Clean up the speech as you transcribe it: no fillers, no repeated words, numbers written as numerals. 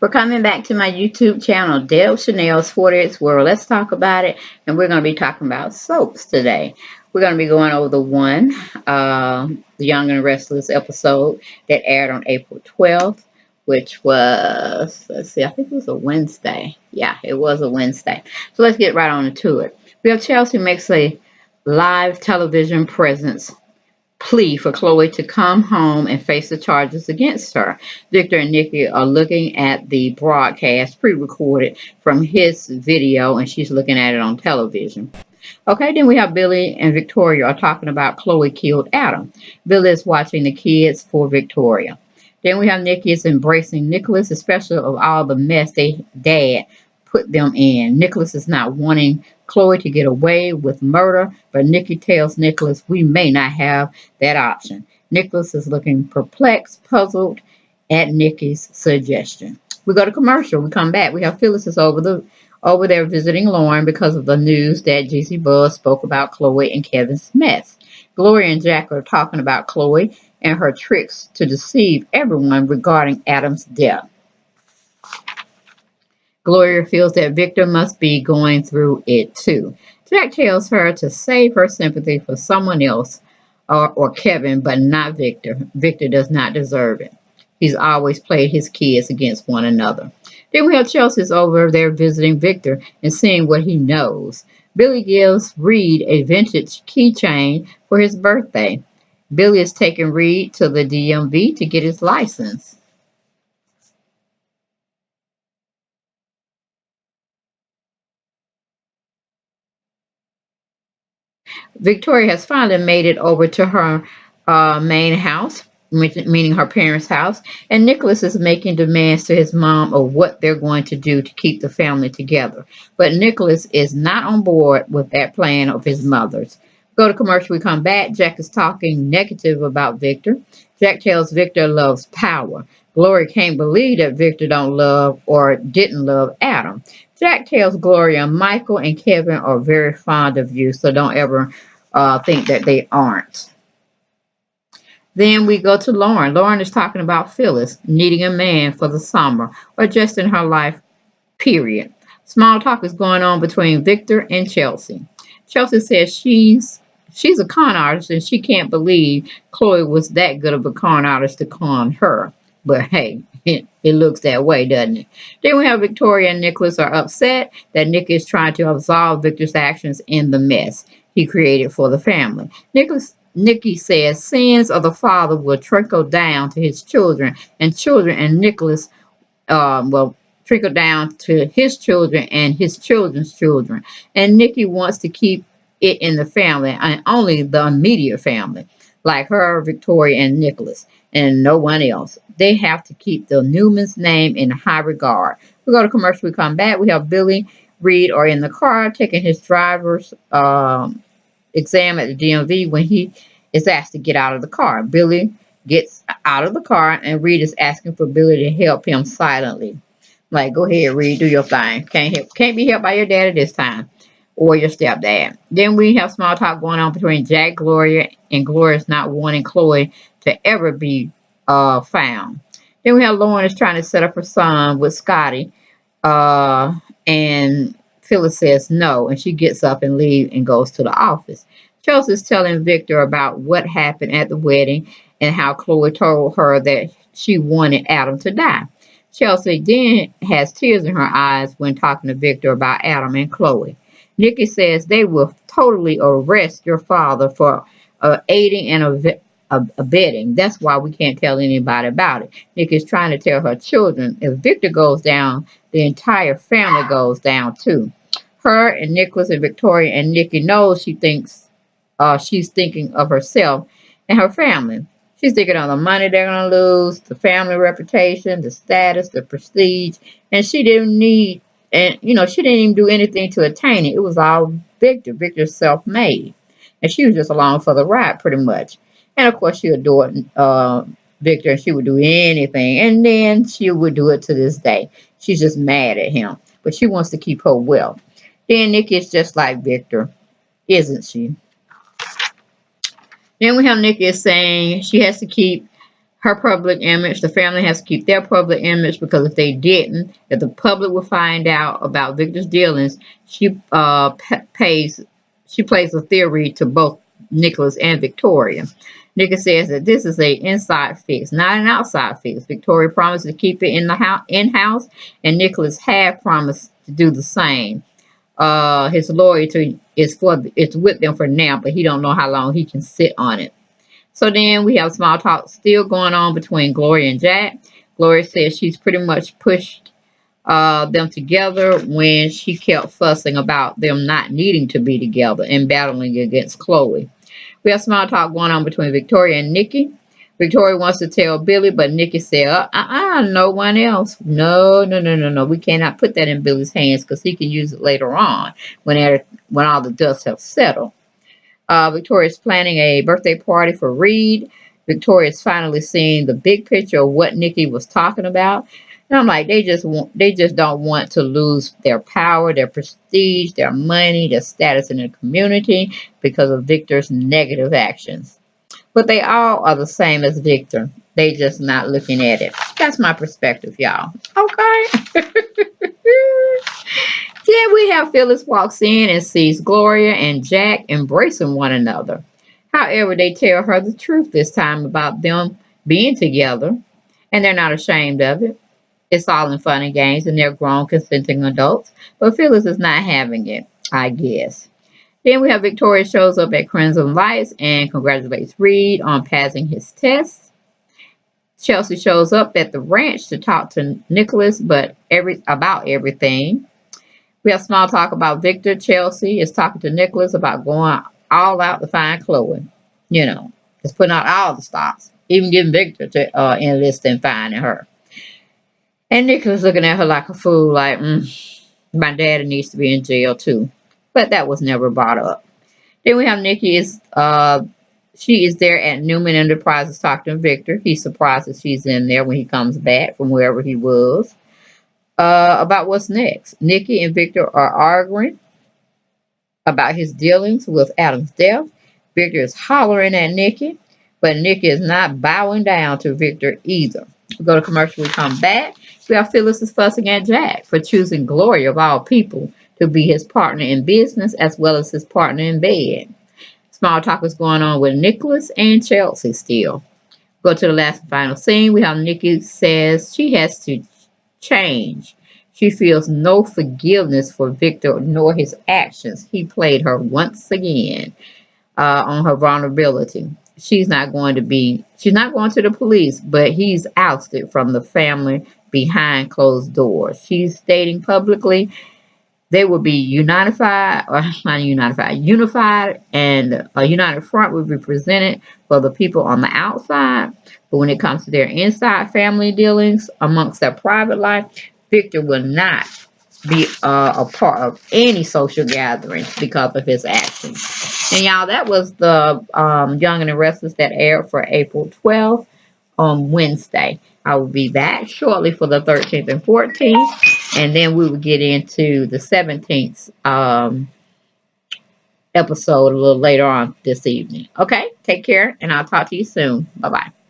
We're coming back to my YouTube channel, Deb Chanel's 40th World. Let's talk about it, and we're going to be talking about soaps today. We're going to be going over the Young and Restless episode that aired on April 12th, which was, let's see, I think it was a Wednesday. Yeah, it was a Wednesday. So let's get right on to it. We have Chelsea makes a live television presence plea for Chloe to come home and face the charges against her. Victor and Nikki are looking at the broadcast pre-recorded from his video, and she's looking at it on television. Okay, then we have Billy and Victoria are talking about Chloe killed Adam. Billy is watching the kids for Victoria. Then we have Nikki is embracing Nicholas, especially of all the mess they dad put them in. Nicholas is not wanting Chloe to get away with murder, but Nikki tells Nicholas we may not have that option. Nicholas is looking perplexed, puzzled at Nikki's suggestion. We go to commercial. We come back. We have Phyllis is over there visiting Lauren because of the news that GC Buzz spoke about Chloe and Kevin's mess. Gloria and Jack are talking about Chloe and her tricks to deceive everyone regarding Adam's death. Gloria feels that Victor must be going through it too. Jack tells her to save her sympathy for someone else or Kevin, but not Victor. Victor does not deserve it. He's always played his kids against one another. Then we have Chelsea's over there visiting Victor and seeing what he knows. Billy gives Reed a vintage keychain for his birthday. Billy is taking Reed to the DMV to get his license. Victoria has finally made it over to her main house, meaning her parents' house, and Nicholas is making demands to his mom of what they're going to do to keep the family together. But Nicholas is not on board with that plan of his mother's. Go to commercial, we come back. Jack is talking negative about Victor. Jack tells Victor loves power. Gloria can't believe that Victor don't love or didn't love Adam. Jack tells Gloria Michael and Kevin are very fond of you, so don't ever think that they aren't. Then we go to Lauren. Lauren is talking about Phyllis needing a man for the summer or just in her life, period. Small talk is going on between Victor and Chelsea. Chelsea says she's a con artist and she can't believe Chloe was that good of a con artist to con her. But hey, it looks that way, doesn't it? Then we have Victoria and Nicholas are upset that Nick is trying to absolve Victor's actions in the mess he created for the family. Nikki says sins of the father will trickle down to his children, and Nicholas will trickle down to his children and his children's children. And Nikki wants to keep it in the family and only the immediate family, like her, Victoria, and Nicholas, and no one else. They have to keep the Newman's name in high regard. We go to commercial, we come back. We have Billy Reed are in the car taking his driver's exam at the DMV when he is asked to get out of the car. Billy gets out of the car and Reed is asking for Billy to help him silently. Like, go ahead, Reed, do your thing. Can't be helped by your daddy this time or your stepdad. Then we have small talk going on between Jack, Gloria, and Gloria's not wanting Chloe to ever be found. Then we have Lauren is trying to set up her son with Scotty, and Phyllis says no, and she gets up and leaves and goes to the office. Chelsea's telling Victor about what happened at the wedding and how Chloe told her that she wanted Adam to die. Chelsea then has tears in her eyes when talking to Victor about Adam and Chloe. Nikki says they will totally arrest your father for aiding and abetting. That's why we can't tell anybody about it. Nikki's trying to tell her children if Victor goes down, the entire family goes down too. Her and Nicholas and Victoria and Nikki knows she's thinking of herself and her family. She's thinking of the money they're going to lose, the family reputation, the status, the prestige, and she didn't even do anything to attain it. It was all Victor. Victor's self-made. And she was just along for the ride pretty much. And of course she adored Victor and she would do anything. And then she would do it to this day. She's just mad at him. But she wants to keep her wealth. Then Nikki is just like Victor, isn't she? Then we have Nikki saying she has to keep her public image. The family has to keep their public image because if they didn't, if the public would find out about Victor's dealings, she pays. She plays a theory to both Nicholas and Victoria. Nicholas says that this is a inside fix, not an outside fix. Victoria promised to keep it in the house, in house, and Nicholas had promised to do the same. His loyalty is it's with them for now, but he don't know how long he can sit on it. So then we have small talk still going on between Gloria and Jack. Gloria says she's pretty much pushed them together when she kept fussing about them not needing to be together and battling against Chloe. We have small talk going on between Victoria and Nikki. Victoria wants to tell Billy, but Nikki said, no one else. No, no, no, no, no. We cannot put that in Billy's hands because he can use it later on when all the dust has settled. Victoria's planning a birthday party for Reed. Victoria's finally seeing the big picture of what Nikki was talking about. And I'm like, they just don't want to lose their power, their prestige, their money, their status in the community because of Victor's negative actions. But they all are the same as Victor. They just not looking at it. That's my perspective, y'all. Okay. Then we have Phyllis walks in and sees Gloria and Jack embracing one another. However, they tell her the truth this time about them being together, and they're not ashamed of it. It's all in fun and games, and they're grown, consenting adults. But Phyllis is not having it, I guess. Then we have Victoria shows up at Crimson Lights and congratulates Reed on passing his test. Chelsea shows up at the ranch to talk to Nicholas, but about everything. We have small talk about Victor. Chelsea is talking to Nicholas about going all out to find Chloe. You know, just putting out all the stops, even getting Victor to enlist in finding her. And Nicholas looking at her like a fool, like, my daddy needs to be in jail too. But that was never brought up. Then we have Nikki she is there at Newman Enterprises talking to Victor. He's surprised that she's in there when he comes back from wherever he was. About what's next. Nikki and Victor are arguing about his dealings with Adam's death. Victor is hollering at Nikki, but Nikki is not bowing down to Victor either. We go to commercial, we come back. We have Phyllis is fussing at Jack for choosing Gloria of all people to be his partner in business as well as his partner in bed. Small talk is going on with Nicholas and Chelsea still. Go to the last and final scene. We have Nikki says she has to change. She feels no forgiveness for Victor nor his actions. He played her once again on her vulnerability. She's not going to the police, but he's ousted from the family behind closed doors. She's stating publicly they will be unified, or not unified, and a united front will be presented for the people on the outside. But when it comes to their inside family dealings amongst their private life, Victor will not be a part of any social gatherings because of his actions. And y'all, that was the Young and the Restless that aired for April 12th on Wednesday. I will be back shortly for the 13th and 14th, and then we will get into the 17th episode a little later on this evening. Okay, take care, and I'll talk to you soon. Bye bye.